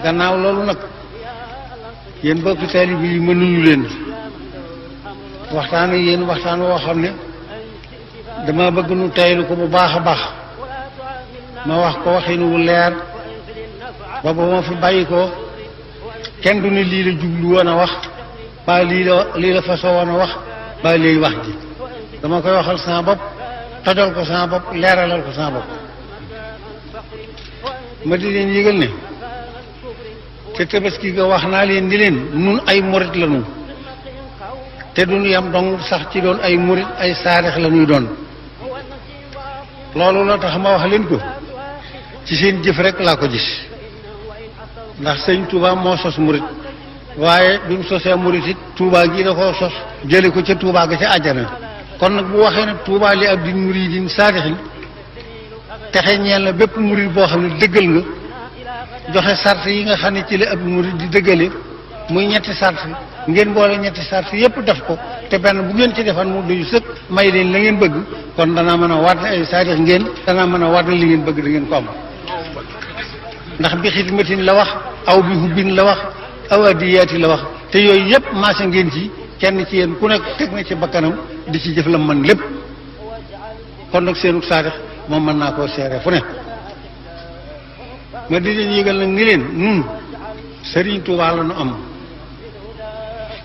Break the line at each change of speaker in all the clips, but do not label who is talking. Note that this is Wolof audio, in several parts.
gannaaw loolu nag yéen bokki taalibe yi mënuñu leen waxtaan ak yéen waxtaan woo xam ne dama bëgg nu taylu ko bu baax a baax ma wax ko waxin wu leer ba ba ma fi bàyyi ko kenn du ne lii la jublu woon a wax ba lii la fasoo woon a wax ba léegi wax ji dama koy waxal sama bopp tojal ko sama bopp leeralal ko sama bopp ma di leen yëgal ne te tabaski ga wax naa leen di leen nun ay murit la ñu te duñu yam dong sax ci doon ay murit ay saadix la ñuy doon loolu la tax ma wax leen ko ci seen jëf rek laa ko gis ndax sëñ Touba moo sos murit waaye bi mu sosee murit it Touba gi da koo sos jële ko ca Touba ga ca àjjana kon nag bu waxee ne Touba li ab di muridin saadixin texe ñeel na bépp murit boo xam ne dëggal nga joxe sart yi nga xam ne ci la ab murit di dëggale muy ñetti sart ngeen boole ñetti sart yépp def ko te benn bu ngeen ci defan mu duñu sëkk may leen la ngeen bëgg kon danaa mën a waat ne ay saadix ngeen danaa mën a waat ne li ngeen bëgg da ngeen ko am ndax bi xidmatin la wax aw bi hubbin la wax aw adiyaati la wax te yooyu yépp maase ngeen ci kenn ci yéen ku nekk teg na ci bakkanam di ci jëf la man lépp kon nag seenu saadix moom mën naa koo seere fu ne ma di leen yëgal nag ni leen nun Serigne Touba la nu am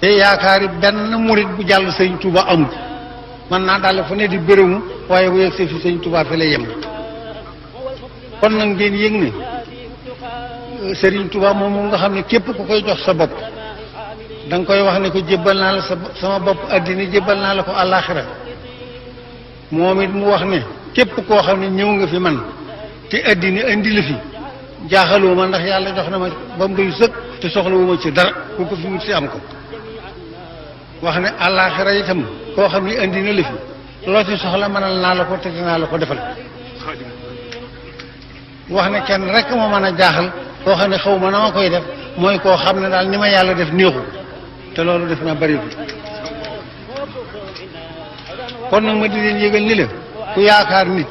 te yaakaari benn murit bu jàll Serigne Touba amul man naa daal fu ne di bërëmu waaye bu yegg see fi Serigne Touba fi lay yem kon nag ngeen yëg ne Serigne Touba moom nga xam ne képp ku koy jox sa bopp da nga koy wax ne ko jébbal naa la sama bopp addina jébbal naa la ko àllaaxira moom it mu wax ne képp koo xam ne ñëw nga fi man te addina indi la fi jaaxaloo ma ndax yàlla jox na ma ba mu doy sëkk te soxlawu ma ci dara ku ko fi wut si am ko wax ne àllaaxira itam koo xam ne indi na la fi loo ci soxla mënal naa la ko te dinaa la ko defal wax ne kenn rek ma mën a jaaxal koo xam ne xaw ma na ma koy def mooy koo xam ne daal ni ma yàlla def néexu te loolu def naa bëri kon nag ma di leen yëgal ni la ku yaakaar nit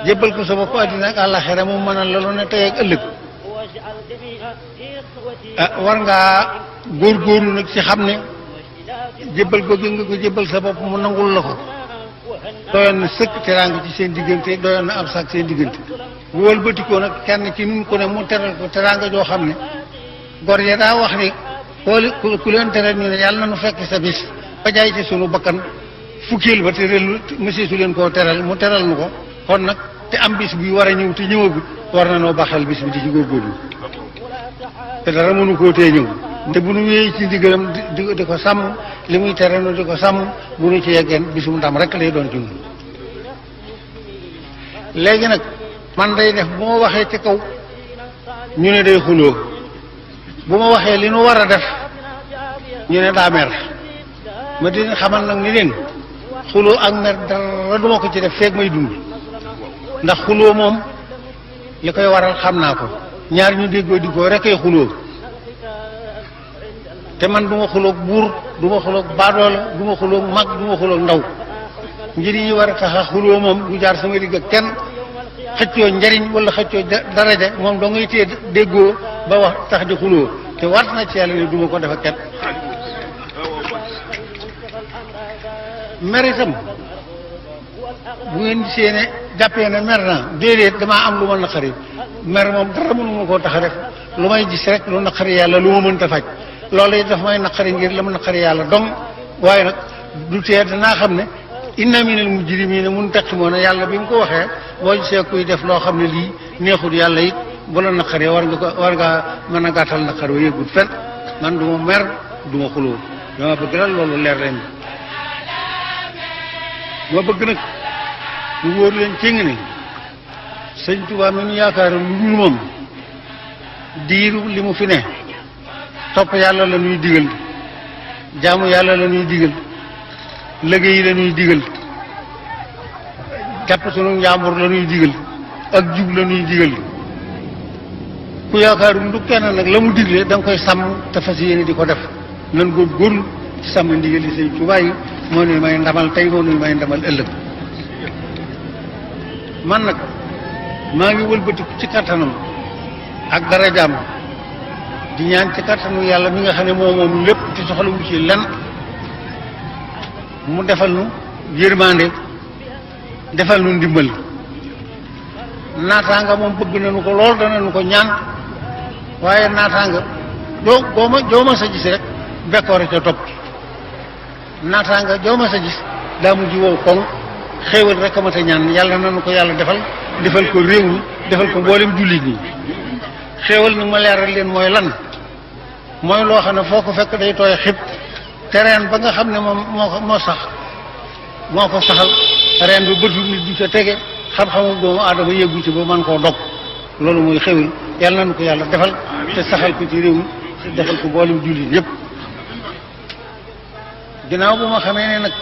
jébbal ko sa bopp àddina ak àllaxira mu mënal la lu ne tey ak ëllëg war ngaa góorgóorlu nag ci xam ne jébbal ko nga ko jébbal sa bopp mu nangul la ko doyoon na sëkk teraanga ci seen diggante doyoon na ab sax seen diggante bu wëlbatikoo nag kenn ci nun ko ne mu teral ko teraanga joo xam ne gor ya daa wax ne ku leen teral ñu ne yàlla na nu fekk sa bis ba jaay ci sunu bakkan fukkeel ba te relu monsieur su leen koo teral mu teral nu ko kon nag te am bis bi war a ñëw te ñëwagut war na noo baxal bis bi di ci góorgóorlu te dara mënu koo tee ñëw te bu nu wéyee ci ndigalam di ko sàmm li muy tere nu di ko sàmm bu nu ci yeggeen bisum ndam rek lay doon ci ñun léegi nag man day def bu ma waxee ci kaw ñu ne day xuloo bu ma waxee li nu war a def ñu ne daa mer ma di xamal nag ni leen xuloo ak mer dara duma ko ci def feeg may dund ndax xuloo moom li koy waral xam naa ko ñaar ñu déggoo diggoo rek ay xuloo te man du ma xuloog buur du ma xuloog baadoola du ma xuloog mag du ma xuloog ndaw njëriñ yi war a tax a xuloo moom du jaar sama digg ak kenn xëccoo njariñ wala xëccoo daraja moom doo ngay téye déggoo ba wax tax di xuloo te war na ci yàlla ne du ma ko def ak kenn mer itam bu ngeen gisee ne jàppee ne mer naa déedéet damaa am lu ma naqari mer moom dara mënu ma koo tax a def lu may gis rek lu naqari yàlla lu ma mënta faj loolu it daf may naqari ngir la ma naqari yàlla dong waaye nag du tee danaa xam ne inna minal mujrimina muntaqimoona yàlla bi mu ko waxee boo gisee kuy def loo xam ne lii neexul yàlla it bu la naqaree war ngaa mën a gàttal naqar wa yëggut fen man du ma mer du ma xuloo dama bëgg daal loolu leer leen ma bëgg nag lu wóor leen ci nga ne sëñ Tuubaa mi nu yaakaar lu dul moom diiru li mu fi ne topp yàlla la ñuy digal jaamu yàlla la ñuy digal liggéey la ñuy digal jàpp sunu njàmbur la ñuy digal ak jub la ñuy digal ku yaakaar lu kenn nag la mu digle da nga koy sàmm te fas yéene di ko def nan góorgóorlu ci sàmm ndigal yi sëñ Tuubaa yi moo nuy may ndamal tey moo nuy may ndamal ëllëg man nag maa ngi wëlbatiku ci kattanam ak darajaam di ñaan ci kattanu yàlla mi nga xam ne moom lépp ci soxlawu ci lenn mu defal nu yërmande defal nu ndimbal naataanga moom bëgg nañu ko lool danañu ko ñaan waaye naataanga jooma sa gis rek bekkoore ca topp naataanga jooma sa gis daa mujj wow koŋ xéewal rek a mat a ñaan yàlla nañu ko yàlla defal ko réew mi defal ko mboolem jullit ñi xéewal nag ma leeral leen mooy lan mooy loo xam ne foo ko fekk day tooy xib te reen ba nga xam ne moom moo ko saxal reen bi bëtu nit du ca tege xam-xamu doomu aadama yëggu ci ba man koo dog loolu mooy xéwal yàlla nañu ko yàlla defal te saxal ko ci réew mi te defal ko mboolem jullit yëpp ginnaaw bu ma xamee ne nag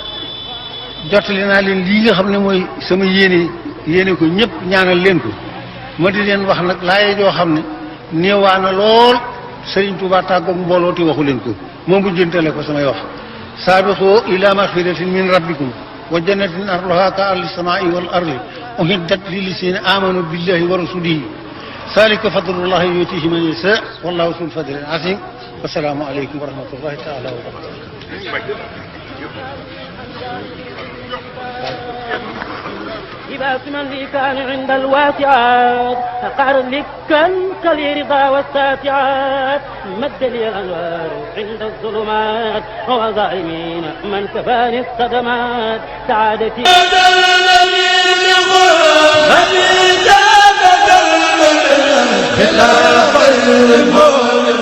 jottali naa leen lii nga xam ne mooy sama yéene ko ñëpp ñaanal leen ko ma di leen wax nag laaye joo xam ne néewaana lool Sëriñ Tuubaa tàggoog mbooloo ti waxu leen ko moom bu jëntale ko samay wax saabiqu ila magfiratin min rabbikum wa jannatin arduha ka ardi samaa'i wal ardi uhiddat lillazina amanu billahi wa rasulihi zalika fadlullahi yutihi man yasha wallahu zul fadlil azim wasalaamu aleykum wa rahmatullahi taala wa barakatuh
لباس من لي كان عند الواسعات أقعر لكا كالرضا والساتعات مد لي الأنوار عند الظلمات وظالمين من كفاني الصدمات سعادتي خلاف المؤمن